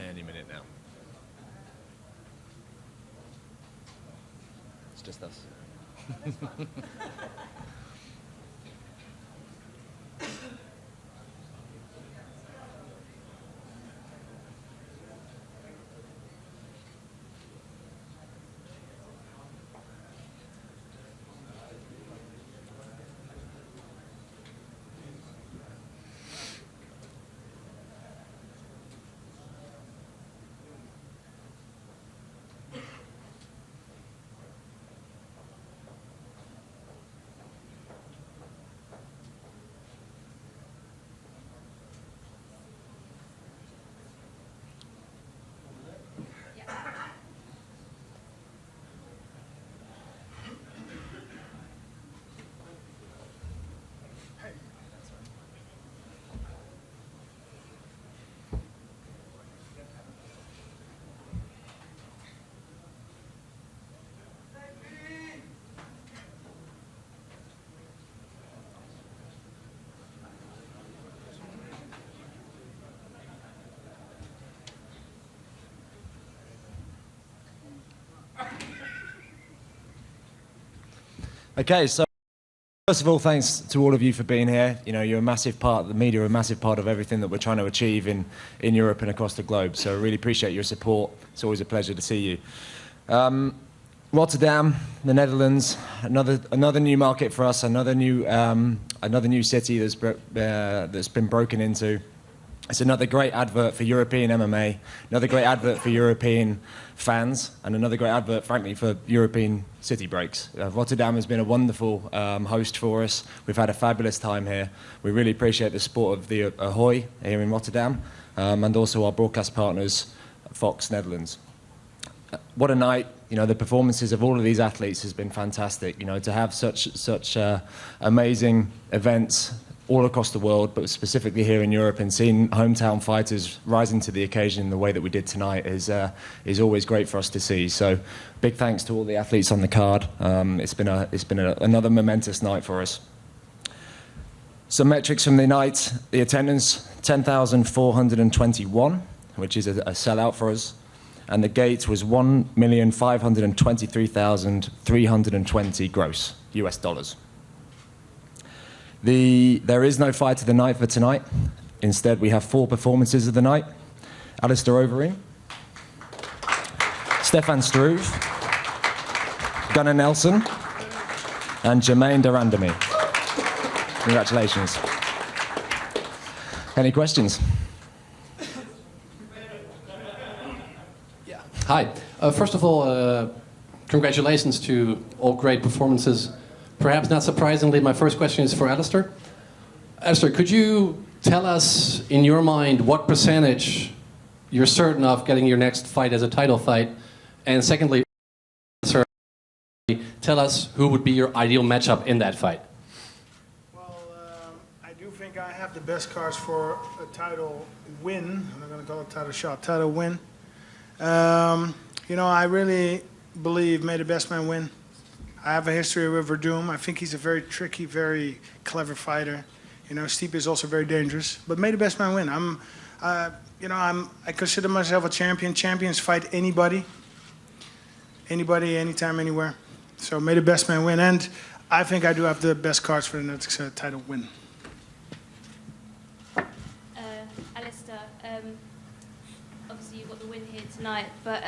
Any minute now. It's just us. Okay, so first of all, thanks to all of you for being here. You know, you're a massive part, the media are a massive part of everything that we're trying to achieve in Europe and across the globe. So I really appreciate your support. It's always a pleasure to see you. Rotterdam, the Netherlands, another new market for us, another new city that's been broken into. It's another great advert for European MMA, another great advert for European fans, and another great advert, frankly, for European city breaks. Rotterdam has been a wonderful host for us. We've had a fabulous time here. We really appreciate the support of the Ahoy here in Rotterdam, and also our broadcast partners, Fox Netherlands. What a night. You know, the performances of all of these athletes has been fantastic. You know, to have such amazing events all across the world, but specifically here in Europe, and seeing hometown fighters rising to the occasion in the way that we did tonight is always great for us to see. So, big thanks to all the athletes on the card. It's been another momentous night for us. Some metrics from the night: the attendance 10,421, which is a sellout for us, and the gate was 1,523,320 gross US dollars. There is no fight of the night for tonight. Instead, we have 4 performances of the night. Alistair Overeem, Stefan Struve, Gunnar Nelson, and Jermaine Durandamy. Congratulations. Any questions? Yeah. Hi. First of all, congratulations to all great performances. Perhaps not surprisingly, my first question is for Alistair. Alistair, could you tell us, in your mind, what percentage you're certain of getting your next fight as a title fight? And secondly, sir, tell us who would be your ideal matchup in that fight. Well, I do think I have the best cards for a title win. I'm not going to call it title shot, title win. You know, I really believe may the best man win. I have a history with Verdum. I think he's a very tricky, very clever fighter. You know, Stipe is also very dangerous. But may the best man win. I consider myself a champion. Champions fight anybody, anytime, anywhere. So may the best man win. And I think I do have the best cards for the next title win. Alistair, obviously you got the win here tonight, but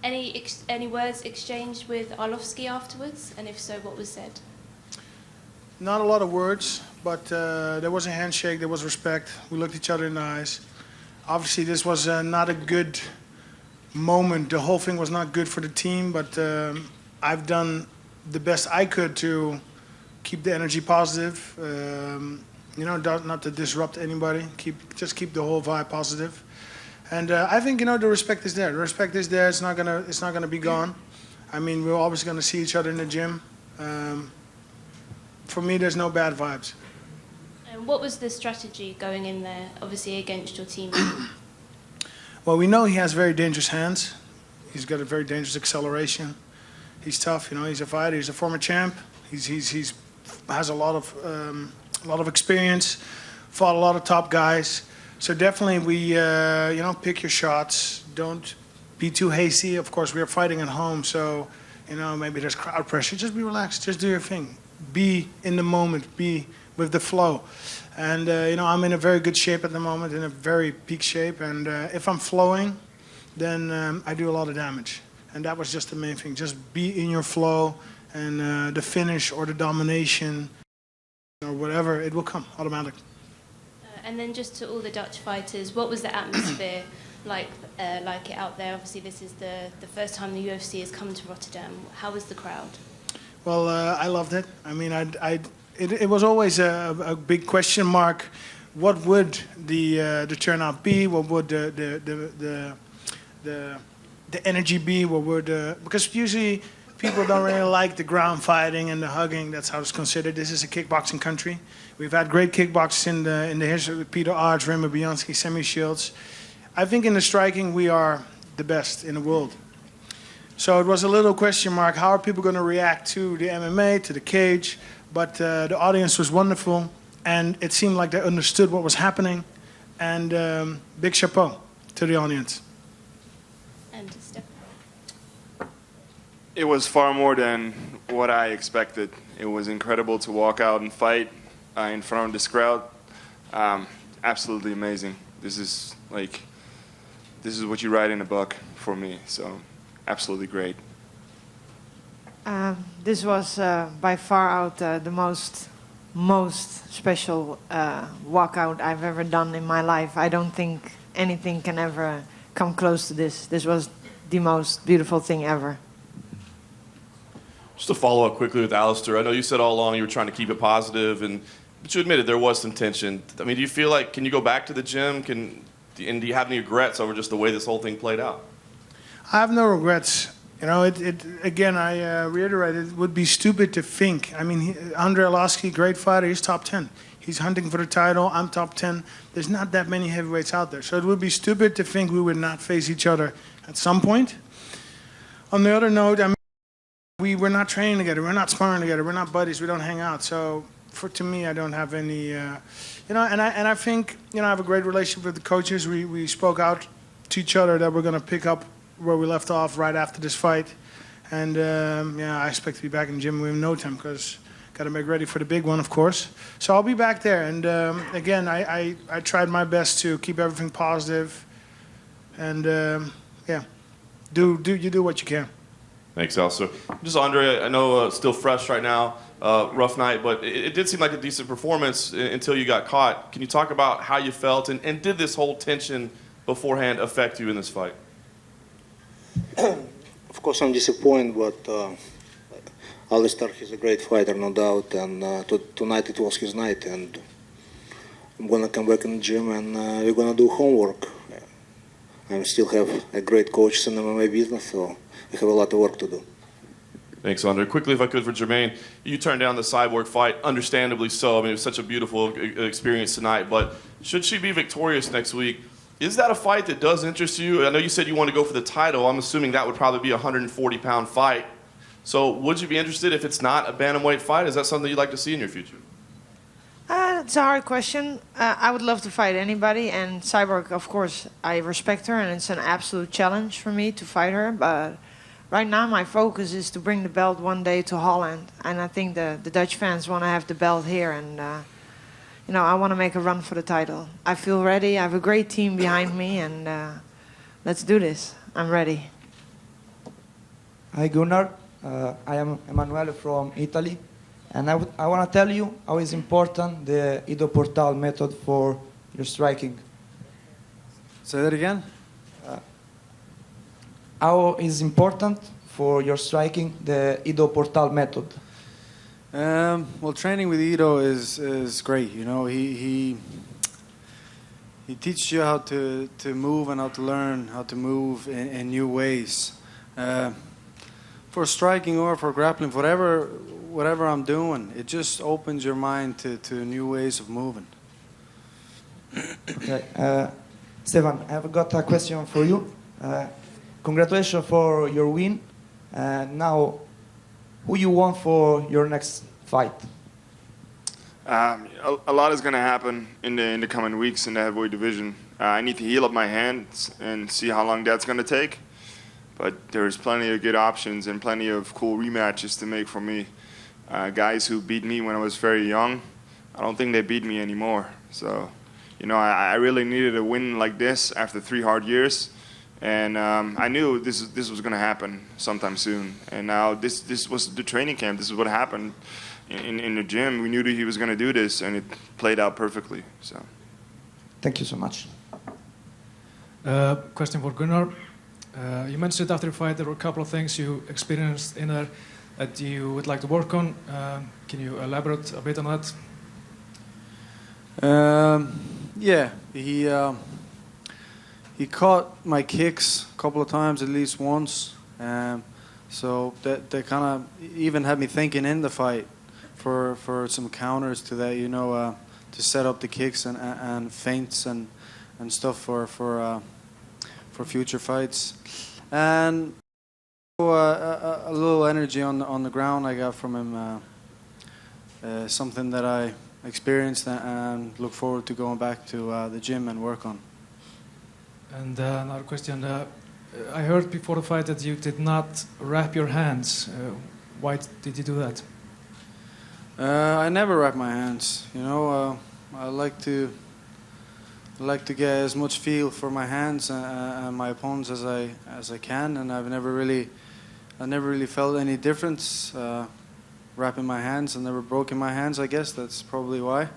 any words exchanged with Arlovski afterwards? And if so, what was said? Not a lot of words, but there was a handshake, there was respect. We looked each other in the eyes. Obviously, this was not a good moment. The whole thing was not good for the team, but I've done the best I could to keep the energy positive. You know, not to disrupt anybody. Just keep the whole vibe positive. And I think the respect is there. The respect is there. It's not gonna be gone. I mean, we're always gonna see each other in the gym. For me, there's no bad vibes. And what was the strategy going in there, obviously against your team? Well, we know he has very dangerous hands. He's got a very dangerous acceleration. He's tough. He's a fighter. He's a former champ. He's has a lot of experience. Fought a lot of top guys. So definitely, we pick your shots. Don't be too hasty. Of course, we are fighting at home, so maybe there's crowd pressure. Just be relaxed. Just do your thing. Be in the moment. Be with the flow. And I'm in a very good shape at the moment, in a very peak shape. And if I'm flowing, then I do a lot of damage. And that was just the main thing. Just be in your flow, and the finish or the domination or whatever, it will come automatic. And then just to all the Dutch fighters, what was the atmosphere like it out there? Obviously, this is the first time the UFC has come to Rotterdam. How was the crowd? Well, I loved it. I mean, it was always a big question mark. What would the turnout be? What would the energy be? What would because usually people don't really like the ground fighting and the hugging. That's how it's considered. This is a kickboxing country. We've had great kickboxers in the history with Peter Arts, Raymond Bianski, Sammy Shields. I think in the striking we are the best in the world. So it was a little question mark. How are people going to react to the MMA, to the cage? But the audience was wonderful, and it seemed like they understood what was happening. And big chapeau to the audience. And Steph. It was far more than what I expected. It was incredible to walk out and fight in front of this crowd. Absolutely amazing. This is what you write in a book for me. So absolutely great. This was by far out the most special walkout I've ever done in my life. I don't think anything can ever come close to this. This was the most beautiful thing ever. Just to follow up quickly with Alistair, I know you said all along you were trying to keep it positive, but you admitted there was some tension. I mean, do you feel like, can you go back to the gym? And do you have any regrets over just the way this whole thing played out? I have no regrets. Again, I reiterate, it would be stupid to think. I mean, Arlovski, great fighter, he's top 10. He's hunting for the title, I'm top 10. There's not that many heavyweights out there. So it would be stupid to think we would not face each other at some point. On the other note, I mean, we're not training together, we're not sparring together, we're not buddies, we don't hang out. So to me, I don't have any, and I think, I have a great relationship with the coaches. We spoke out to each other that we're going to pick up where we left off right after this fight. And I expect to be back in the gym within no time because got to make ready for the big one, of course. So I'll be back there. And again, I tried my best to keep everything positive. And do what you can. Thanks, Alistair. Just Andre, I know still fresh right now, rough night, but it did seem like a decent performance until you got caught. Can you talk about how you felt, and did this whole tension beforehand affect you in this fight? Of course, I'm disappointed, but Alistair is a great fighter, no doubt, and tonight it was his night, and I'm going to come back in the gym, and we're going to do homework. I still have a great coach in the MMA business, so we have a lot of work to do. Thanks, Andre. Quickly, if I could, for Jermaine, you turned down the Cyborg fight, understandably so. I mean, it was such a beautiful experience tonight, but should she be victorious next week, is that a fight that does interest you? I know you said you want to go for the title. I'm assuming that would probably be a 140-pound fight. So would you be interested if it's not a bantamweight fight? Is that something you'd like to see in your future? It's a hard question. I would love to fight anybody, and Cyborg, of course, I respect her, and it's an absolute challenge for me to fight her. But right now, my focus is to bring the belt one day to Holland, and I think the Dutch fans want to have the belt here, and I want to make a run for the title. I feel ready. I have a great team behind me, and let's do this. I'm ready. Hi, Gunnar. I am Emanuele from Italy. And I want to tell you how is important the Ido Portal method for your striking. Say that again? How is important for your striking the Ido Portal method? Well, training with Ido is great. You know, he teaches you how to move and how to learn how to move in new ways. For striking or for grappling, whatever I'm doing, it just opens your mind to new ways of moving. Okay. Stefan, I've got a question for you. Congratulations for your win. Now, who you want for your next fight? A lot is going to happen in the coming weeks in the heavyweight division. I need to heal up my hands and see how long that's going to take. But there's plenty of good options and plenty of cool rematches to make for me. Guys who beat me when I was very young, I don't think they beat me anymore. So, I really needed a win like this after 3 hard years. And I knew this was going to happen sometime soon. And now this was the training camp. This is what happened in the gym. We knew that he was going to do this, and it played out perfectly. So, thank you so much. Question for Gunnar. You mentioned after the fight there were a couple of things you experienced in there that you would like to work on. Can you elaborate a bit on that? Yeah, he caught my kicks a couple of times, at least once. So that kind of even had me thinking in the fight for some counters to that, to set up the kicks and feints and stuff for future fights. And a little energy on the ground I got from him, something that I experienced and look forward to going back to the gym and work on. And another question. I heard before the fight that you did not wrap your hands. Why did you do that? I never wrap my hands. I like to get as much feel for my hands and my opponents as I can, and I never really felt any difference wrapping my hands. I've never broken my hands. I guess that's probably why.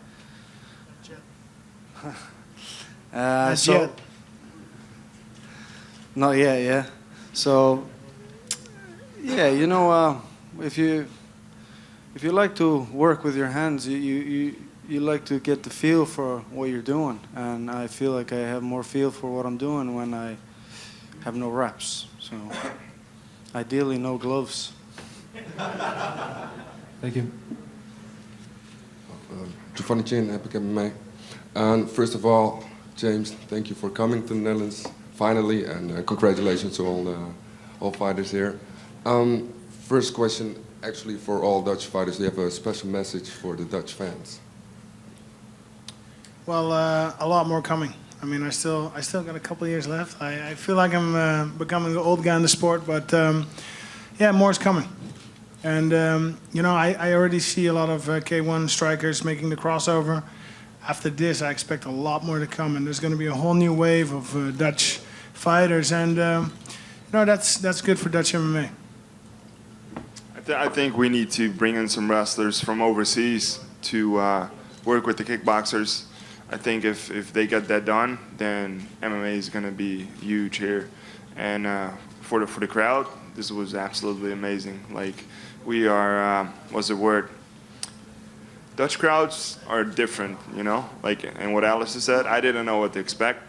Not yet, yeah. So, yeah, if you like to work with your hands, you like to get the feel for what you're doing, and I feel like I have more feel for what I'm doing when I have no wraps. So, ideally, no gloves. Thank you. Giovanni Chin, Epic MMA. And first of all, James, thank you for coming to the Netherlands finally, and congratulations to all fighters here. First question, actually, for all Dutch fighters, do you have a special message for the Dutch fans? Well, a lot more coming. I mean, I still got a couple of years left. I feel like I'm becoming an old guy in the sport, but yeah, more is coming. And I already see a lot of K1 strikers making the crossover. After this, I expect a lot more to come, and there's going to be a whole new wave of Dutch fighters, and that's good for Dutch MMA. I think we need to bring in some wrestlers from overseas to work with the kickboxers. I think if they get that done, then MMA is going to be huge here. And for the crowd, this was absolutely amazing. Like, we are, what's the word? Dutch crowds are different, Like, and what Alistair said, I didn't know what to expect.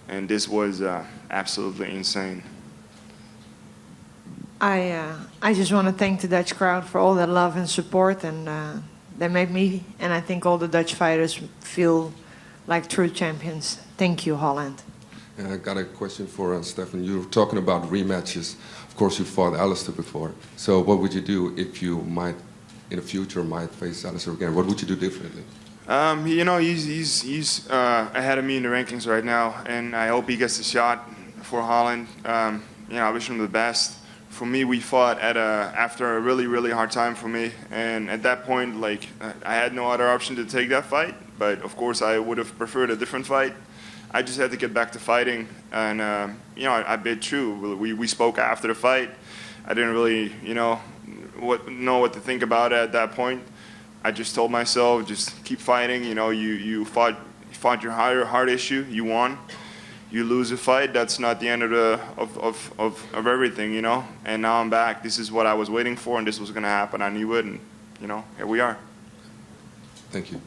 And this was absolutely insane. I just want to thank the Dutch crowd for all their love and support, and they made me and I think all the Dutch fighters feel like true champions. Thank you, Holland. I got a question for Stefan. You were talking about rematches. Of course, you fought Alistair before. So what would you do if you might, in the future, might face Alistair again? What would you do differently? He's ahead of me in the rankings right now, and I hope he gets a shot for Holland. I wish him the best. For me, we fought after a really, really hard time for me, and at that point, I had no other option to take that fight. But of course, I would have preferred a different fight. I just had to get back to fighting, and I bit true. We spoke after the fight. I didn't really, know what to think about it at that point. I just told myself, just keep fighting. You fought your heart issue. You won. You lose a fight, that's not the end of everything, And now I'm back. This is what I was waiting for, and this was going to happen. I knew it, and here we are. Thank you.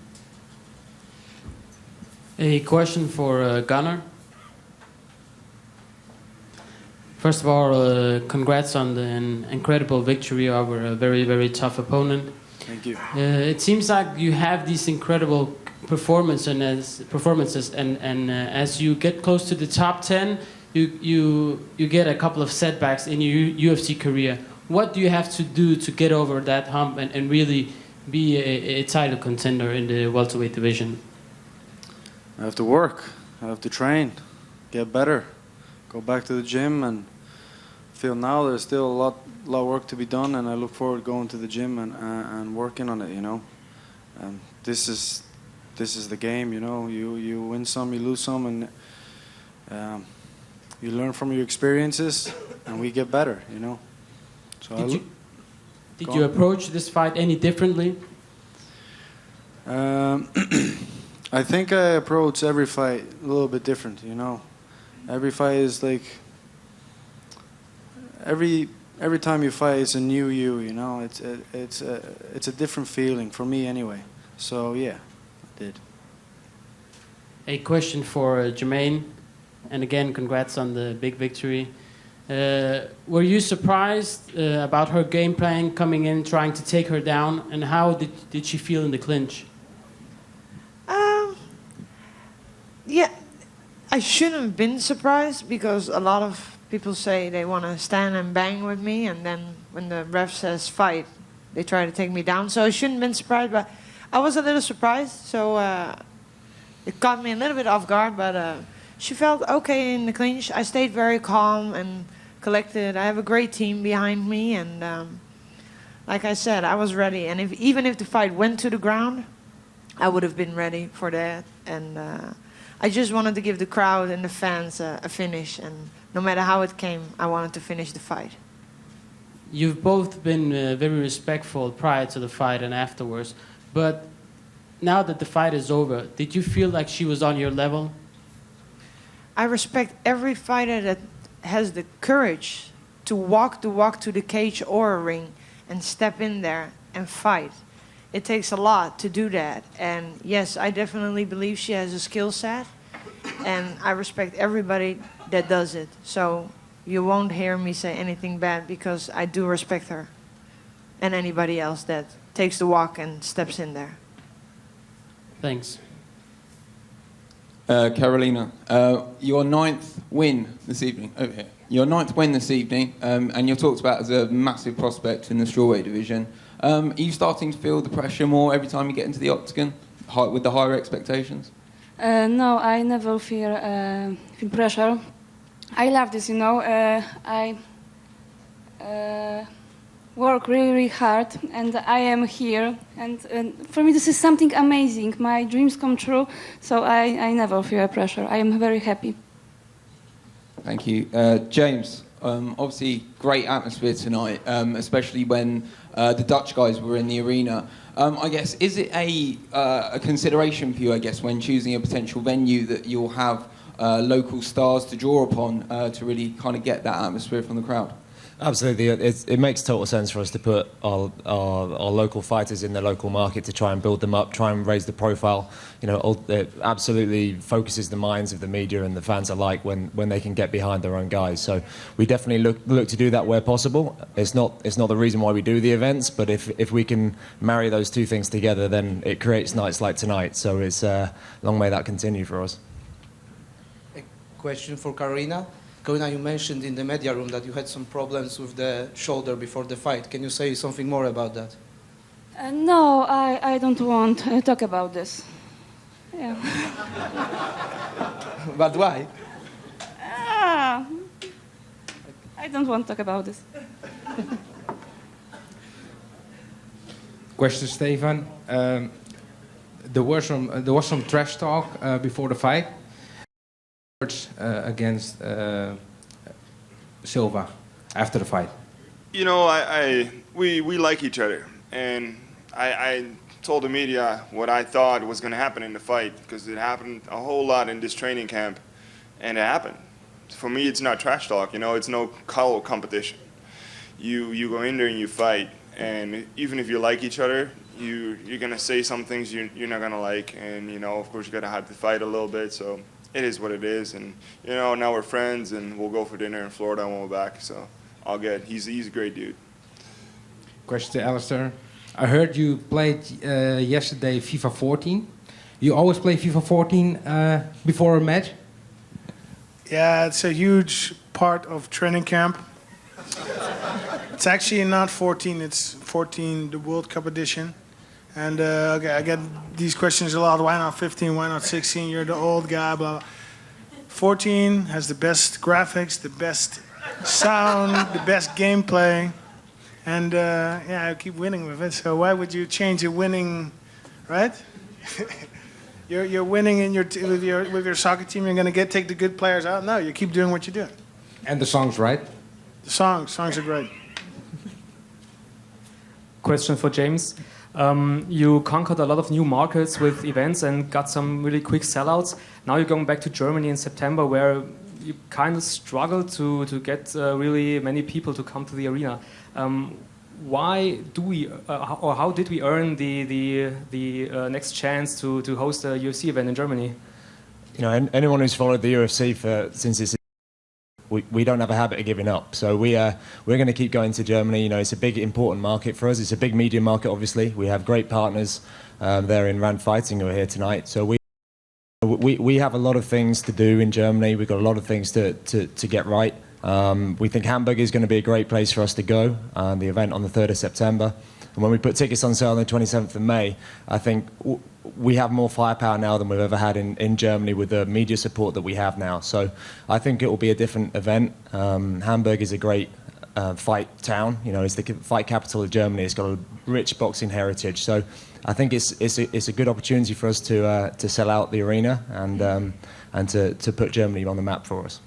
A question for Gunnar. First of all, congrats on an incredible victory over a very, very tough opponent. Thank you. It seems like you have these incredible performances, and as you get close to the top 10, you get a couple of setbacks in your UFC career. What do you have to do to get over that hump and really be a title contender in the welterweight division? I have to work. I have to train, get better, go back to the gym, and feel now there's still a lot of work to be done, and I look forward to going to the gym and working on it. You know, this is the game. You know, you win some, you lose some, and you learn from your experiences, and we get better. You know. So did you approach this fight any differently? I think I approach every fight a little bit different, you know. Every fight is like every time you fight, it's a new you know. It's a different feeling for me anyway. So yeah, I did. A question for Jermaine, and again, congrats on the big victory. Were you surprised about her game plan coming in, trying to take her down, and how did she feel in the clinch? Yeah, I shouldn't have been surprised because a lot of people say they want to stand and bang with me, and then when the ref says fight, they try to take me down. So I shouldn't have been surprised, but I was a little surprised. So it caught me a little bit off guard, but she felt okay in the clinch. I stayed very calm and collected. I have a great team behind me, and like I said, I was ready. And even if the fight went to the ground, I would have been ready for that. And I just wanted to give the crowd and the fans a finish, and no matter how it came, I wanted to finish the fight. You've both been very respectful prior to the fight and afterwards, but now that the fight is over, did you feel like she was on your level? I respect every fighter that has the courage to walk to the cage or a ring and step in there and fight. It takes a lot to do that. And yes, I definitely believe she has a skill set. And I respect everybody that does it. So you won't hear me say anything bad because I do respect her. And anybody else that takes the walk and steps in there. Thanks. Carolina, your 9th win this evening, over here. Your 9th win this evening, and you're talked about as a massive prospect in the strawweight division. Are you starting to feel the pressure more every time you get into the octagon, with the higher expectations? No, I never feel pressure. I love this, you know. I work really, really hard, and I am here. And for me, this is something amazing. My dreams come true, so I never feel pressure. I am very happy. Thank you. James, obviously great atmosphere tonight, especially when the Dutch guys were in the arena. I guess, is it a consideration for you, I guess, when choosing a potential venue that you'll have local stars to draw upon to really kind of get that atmosphere from the crowd? Absolutely, it makes total sense for us to put our local fighters in the local market to try and build them up, try and raise the profile. You know, it absolutely focuses the minds of the media and the fans alike when they can get behind their own guys. So we definitely look to do that where possible. It's not the reason why we do the events, but if we can marry those two things together, then it creates nights like tonight. So it's long may that continue for us. A question for Karina. Karina, you mentioned in the media room that you had some problems with the shoulder before the fight. Can you say something more about that? No, I don't want to talk about this. Yeah. But why? I don't want to talk about this. Question, Stefan. There was some trash talk before the fight. Against Silva after the fight? You know, we like each other, and I told the media what I thought was going to happen in the fight because it happened a whole lot in this training camp, and it happened. For me, it's not trash talk. You know, it's no color competition. You go in there and you fight, and even if you like each other, you're gonna say some things you're not gonna like, and of course you gotta hype the fight a little bit. So it is what it is, and now we're friends, and we'll go for dinner in Florida when we're back. So all good. He's a great dude. Question to Alistair. I heard you played yesterday FIFA 14. You always play FIFA 14 before a match? Yeah, it's a huge part of training camp. It's actually not 14, it's 14, the World Cup edition. And okay, I get these questions a lot. Why not 15? Why not 16? You're the old guy, blah, blah. 14 has the best graphics, the best sound, the best gameplay. And yeah, I keep winning with it. So why would you change a winning, right? You're winning in with your soccer team. You're gonna take the good players out. No, you keep doing what you're doing. And the songs, right? The songs are great. Question for James. You conquered a lot of new markets with events and got some really quick sellouts. Now you're going back to Germany in September, where you kind of struggled to get really many people to come to the arena. Why do we, or how did we earn the next chance to host a UFC event in Germany? Anyone who's followed the UFC since it's we don't have a habit of giving up. So we're going to keep going to Germany. It's a big, important market for us. It's a big media market, obviously. We have great partners there in Rand Fighting who are here tonight. So we have a lot of things to do in Germany. We've got a lot of things to get right. We think Hamburg is going to be a great place for us to go, the event on the 3rd of September. And when we put tickets on sale on the 27th of May, I think we have more firepower now than we've ever had in Germany with the media support that we have now. So I think it will be a different event. Hamburg is a great fight town. It's the fight capital of Germany. It's got a rich boxing heritage. So I think it's a good opportunity for us to sell out the arena and to put Germany on the map for us.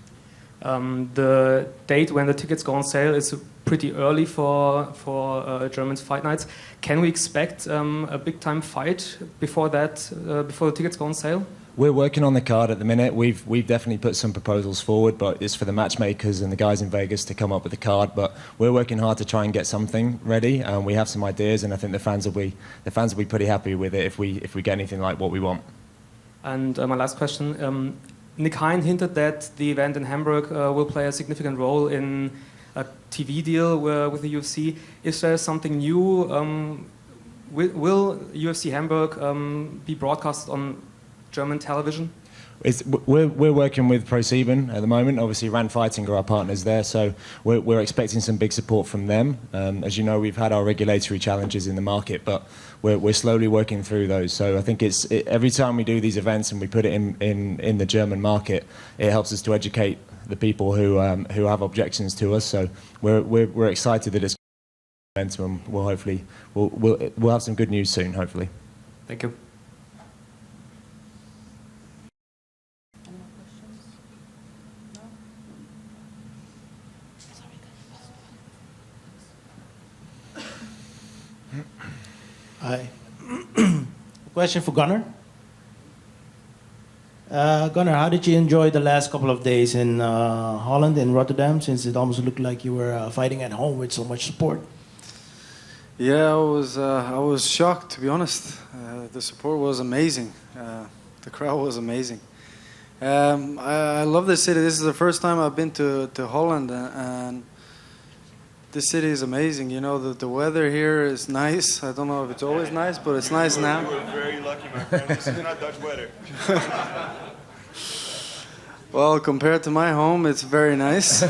The date when the tickets go on sale is pretty early for German fight nights. Can we expect a big-time fight before that, before the tickets go on sale? We're working on the card at the minute. We've definitely put some proposals forward, but it's for the matchmakers and the guys in Vegas to come up with the card. But we're working hard to try and get something ready, and we have some ideas, and I think the fans will be pretty happy with it if we get anything like what we want. And my last question. Nick Hein hinted that the event in Hamburg will play a significant role in a TV deal with the UFC. Is there something new? Will UFC Hamburg be broadcast on German television? We're working with ProSieben at the moment. Obviously, Rand Fighting are our partners there, so we're expecting some big support from them. As you know, we've had our regulatory challenges in the market, but we're slowly working through those. So I think every time we do these events and we put it in the German market, it helps us to educate the people who have objections to us. So we're excited that it's momentum. We'll have some good news soon, hopefully. Thank you. Hi. Question for Gunnar. Gunnar, how did you enjoy the last couple of days in Holland, in Rotterdam, since it almost looked like you were fighting at home with so much support? Yeah, I was shocked, to be honest. The support was amazing. The crowd was amazing. I love this city. This is the first time I've been to Holland, and this city is amazing. The weather here is nice. I don't know if it's always nice, but it's nice now. You were very lucky, my friend. This is not Dutch weather. Well, compared to my home, it's very nice.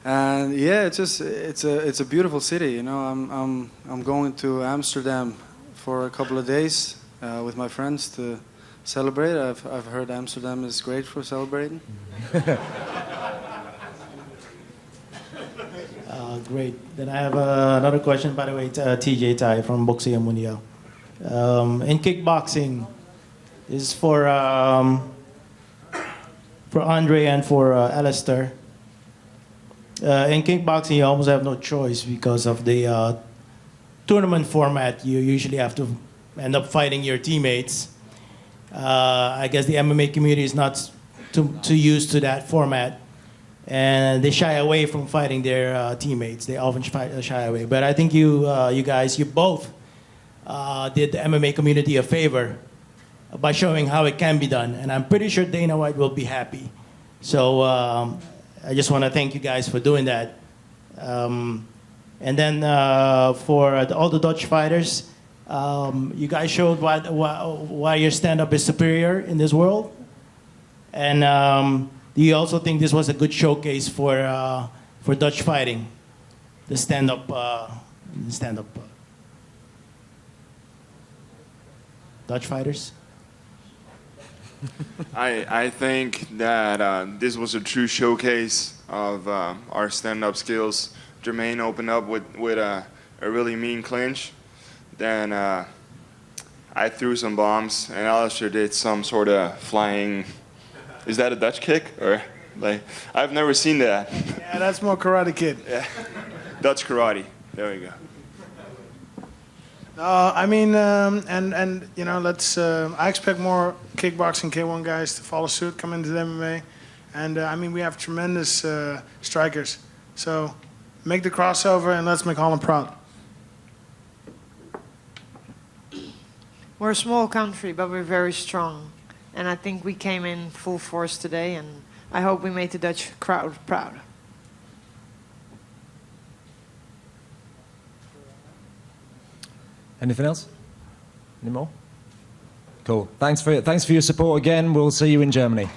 And yeah, it's a beautiful city. I'm going to Amsterdam for a couple of days with my friends to celebrate. I've heard Amsterdam is great for celebrating. Great. Then I have another question, by the way, TJ Tai from Boxing Mundial. In kickboxing, this is for Andre and for Alistair. In kickboxing, you almost have no choice because of the tournament format. You usually have to end up fighting your teammates. I guess the MMA community is not too used to that format. and they shy away from fighting their teammates. They often shy away. But I think you guys, you both did the MMA community a favor by showing how it can be done, and I'm pretty sure Dana White will be happy. So I just want to thank you guys for doing that. And then for all the Dutch fighters, you guys showed why your stand-up is superior in this world. And do you also think this was a good showcase for Dutch fighting, the stand-up Dutch fighters? I think that this was a true showcase of our stand-up skills. Jermaine opened up with a really mean clinch. Then I threw some bombs, and Alistair did some sort of flying. Is that a Dutch kick, or like I've never seen that? Yeah, that's more Karate Kid. Yeah, Dutch karate. There we go. I mean, and you know, let's. I expect more kickboxing K1 guys to follow suit, come into the MMA, and I mean, we have tremendous strikers. So make the crossover, and let's make Holland proud. We're a small country, but we're very strong, and I think we came in full force today, and I hope we made the Dutch crowd proud. Anything else? Any more? Cool. Thanks for your support again. We'll see you in Germany.